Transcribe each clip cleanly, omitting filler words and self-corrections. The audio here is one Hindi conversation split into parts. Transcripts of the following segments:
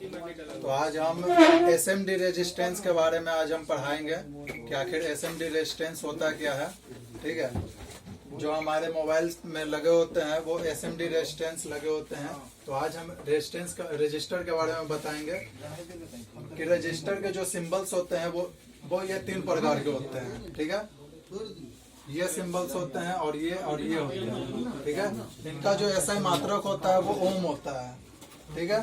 तो आज हम SMD रेजिस्टेंस के बारे में आज हम पढ़ाएंगे कि आखिर SMD रेजिस्टेंस होता क्या है। ठीक है, जो हमारे मोबाइल में लगे होते हैं वो SMD रेजिस्टेंस लगे होते हैं। तो आज हम रेजिस्टेंस का रजिस्टर के बारे में बताएंगे कि रजिस्टर के जो सिंबल्स होते हैं वो ये 3 प्रकार के होते हैं। ठीक है, ये सिंबल्स होते हैं और ये होते हैं। ठीक है, इनका जो SI मात्रक होता है वो ओम होता है। ठीक है,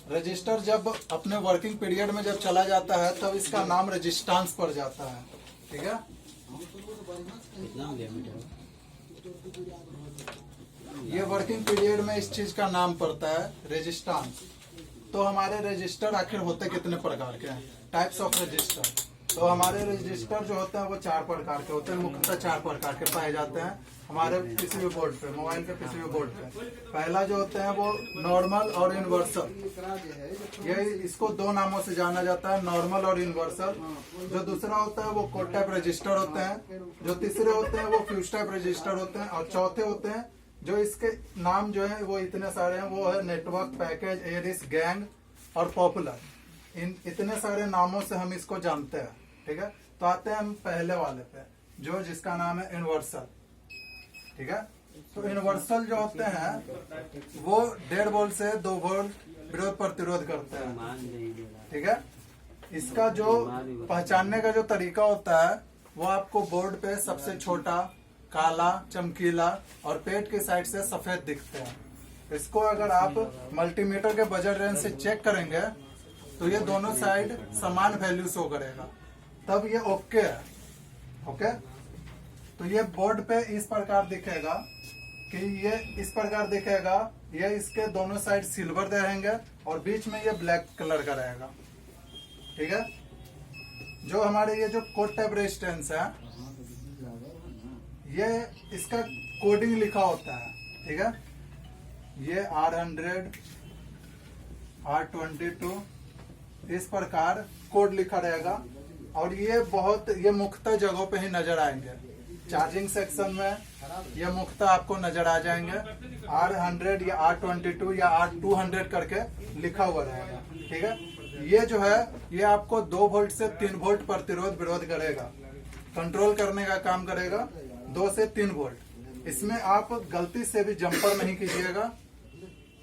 रजिस्टर जब अपने वर्किंग पीरियड में जब चला जाता है तब इसका नाम रजिस्टेंस पड़ जाता है। ठीक है, ये वर्किंग पीरियड में इस चीज का नाम पड़ता है रजिस्टेंस। तो हमारे रजिस्टर आखिर होते कितने प्रकार के हैं? Types of register. तो हमारे रजिस्टर जो होते हैं वो 4 प्रकार के होते हैं, मुख्यतः 4 प्रकार के पाए जाते हैं हमारे किसी भी बोर्ड पे, मोबाइल के किसी भी बोर्ड पे। पहला जो होते हैं वो नॉर्मल और यूनिवर्सल। ये इसको 2 नामों से जाना जाता है, नॉर्मल और यूनिवर्सल। जो दूसरा होता है वो कोड टाइप रजिस्टर होते हैं। जो तीसरे होते हैं वो फ्यूज टाइप रजिस्टर होते हैं। और चौथे होते हैं जो इसके नाम जो है वो इतने सारे हैं, वो है नेटवर्क, पैकेज, एरिस, गैंग और पॉपुलर। इन इतने सारे नामों से हम इसको जानते हैं। ठीक है, तो आते हैं हम पहले वाले पे जो जिसका नाम है यूनिवर्सल। ठीक है, तो यूनिवर्सल जो होते हैं वो 1.5 वोल्ट से 2 वोल्ट विरोध प्रतिरोध करते हैं। ठीक है, इसका जो पहचानने का जो तरीका होता है वो आपको बोर्ड पे सबसे छोटा, काला, चमकीला और पेट की साइड से सफेद दिखते हैं। इसको अगर आप मल्टीमीटर के बजट रेंज से चेक करेंगे तो ये दोनों साइड समान वैल्यू शो करेगा, तब ये ओके है। ओके, तो ये बोर्ड पे इस प्रकार दिखेगा कि ये इस प्रकार दिखेगा, ये इसके दोनों साइड सिल्वर दे रहेंगे और बीच में ये ब्लैक कलर का रहेगा। ठीक है, जो हमारे ये जो कोड टाइप रेजिस्टेंस है ये इसका कोडिंग लिखा होता है। ठीक है, ये R100, R22 इस प्रकार कोड लिखा रहेगा। और ये मुख्यतः जगहों पे ही नजर आएंगे। चार्जिंग सेक्शन में ये मुख्यतः आपको नजर आ जाएंगे। R100 या R22 या R200 करके लिखा हुआ रहेगा। ठीक है, ये जो है ये आपको 2 वोल्ट से 3 वोल्ट प्रतिरोध विरोध करेगा, कंट्रोल करने का काम करेगा। 2 से 3 वोल्ट, इसमें आप गलती से भी जंपर नहीं कीजिएगा।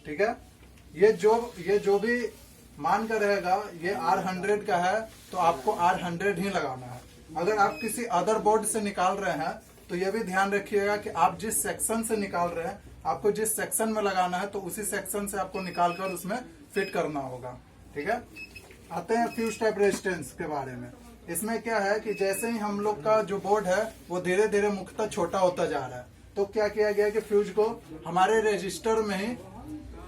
ठीक है, ये जो भी मान कर रहेगा ये R100 का है तो आपको R100 ही लगाना है। अगर आप किसी अदर बोर्ड से निकाल रहे हैं तो ये भी ध्यान रखिएगा कि आप जिस सेक्शन से निकाल रहे हैं आपको जिस सेक्शन में लगाना है तो उसी सेक्शन से आपको निकाल कर उसमें फिट करना होगा। ठीक है, आते हैं फ्यूज टाइप रेजिस्टेंस के बारे में। इसमें क्या है कि जैसे ही हम लोग का जो बोर्ड है वो धीरे धीरे मुख्यतः छोटा होता जा रहा है, तो क्या किया गया कि फ्यूज को हमारे रजिस्टर में ही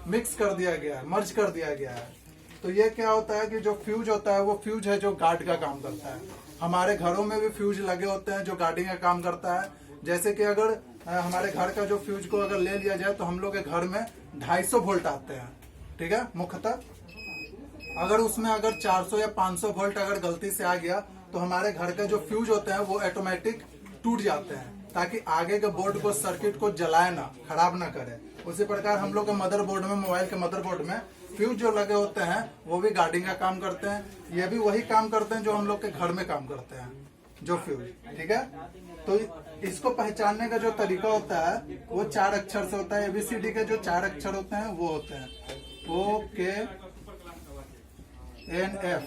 मिक्स कर दिया गया है, मर्ज कर दिया गया है। तो ये क्या होता है कि जो फ्यूज होता है वो फ्यूज है जो गार्ड का काम करता है। हमारे घरों में भी फ्यूज लगे होते हैं जो गार्डिंग का काम करता है। जैसे कि अगर हमारे घर का जो फ्यूज को अगर ले लिया जाए तो हम लोग के घर में 250 वोल्ट आते हैं। ठीक है, मुख्यतः अगर उसमें अगर 400 या 500 वोल्ट अगर गलती से आ गया तो हमारे घर का जो फ्यूज होते हैं वो ऑटोमेटिक टूट जाते हैं, ताकि आगे के बोर्ड को, सर्किट को जलाए ना, खराब ना करे। उसी प्रकार हम लोग के मदरबोर्ड में, मोबाइल के मदरबोर्ड में फ्यूज जो लगे होते हैं वो भी गार्डिंग का काम करते हैं। ये भी वही काम करते हैं जो हम लोग के घर में काम करते हैं, जो फ्यूज। ठीक है, तो इसको पहचानने का जो तरीका होता है वो 4 अक्षर से होता है। ABCD के जो 4 अक्षर होते हैं वो होते हैं O, K, N, F।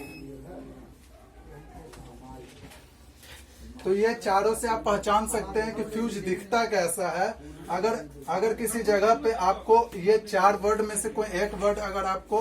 तो ये चारों से आप पहचान सकते हैं कि फ्यूज दिखता कैसा है। अगर किसी जगह पे आपको ये 4 वर्ड में से कोई एक वर्ड अगर आपको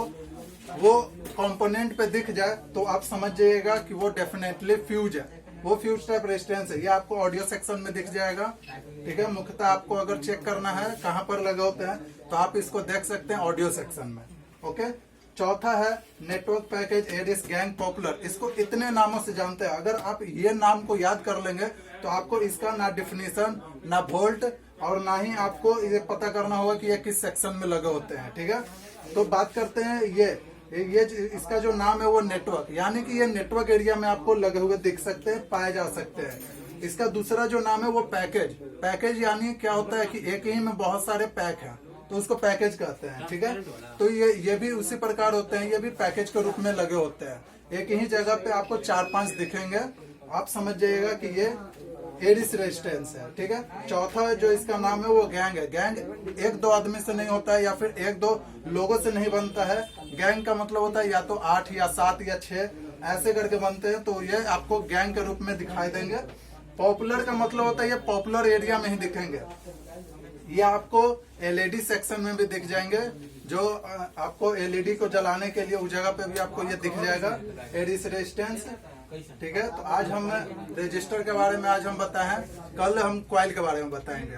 वो कंपोनेंट पे दिख जाए तो आप समझ जाइएगा कि वो डेफिनेटली फ्यूज है, वो फ्यूज टाइप रेजिस्टेंस है। ये आपको ऑडियो सेक्शन में दिख जाएगा। ठीक है, मुख्यतः आपको अगर चेक करना है कहाँ पर लगे होते हैं तो आप इसको देख सकते हैं ऑडियो सेक्शन में। ओके, चौथा है नेटवर्क, पैकेज, एरिस, गैंग, पॉपुलर। इसको इतने नामों से जानते हैं। अगर आप ये नाम को याद कर लेंगे तो आपको इसका ना डिफिनीशन, ना वोल्ट और ना ही आपको ये पता करना होगा कि ये किस सेक्शन में लगे होते हैं। ठीक है, तो बात करते हैं ये इसका जो नाम है वो नेटवर्क, यानी कि ये नेटवर्क एरिया में आपको लगे हुए दिख सकते हैं, पाए जा सकते हैं। इसका दूसरा जो नाम है वो पैकेज। पैकेज यानी क्या होता है कि एक ही में बहुत सारे पैक हैं, तो उसको पैकेज कहते हैं। ठीक है, तो ये भी उसी प्रकार होते हैं, ये भी पैकेज के रूप में लगे होते हैं। एक ही जगह पे आपको 4-5 दिखेंगे, आप समझ जाइएगा कि ये एडिस रेजिस्टेंस है। ठीक है, चौथा जो इसका नाम है वो गैंग है। गैंग 1-2 आदमी से नहीं होता है या फिर 1-2 लोगों से नहीं बनता है। गैंग का मतलब होता है या तो 8 या 7 या 6 ऐसे करके बनते हैं, तो ये आपको गैंग के रूप में दिखाई देंगे। पॉपुलर का मतलब होता है ये पॉपुलर एरिया में ही दिखेंगे। ये आपको एलईडी सेक्शन में भी दिख जाएंगे, जो आपको एलईडी को जलाने के लिए उस जगह पे भी आपको ये दिख जाएगा एडिस रेजिस्टेंस। ठीक है, तो आज हम रजिस्टर के बारे में आज हम बताए हैं, कल हम कॉइल के बारे में बताएंगे।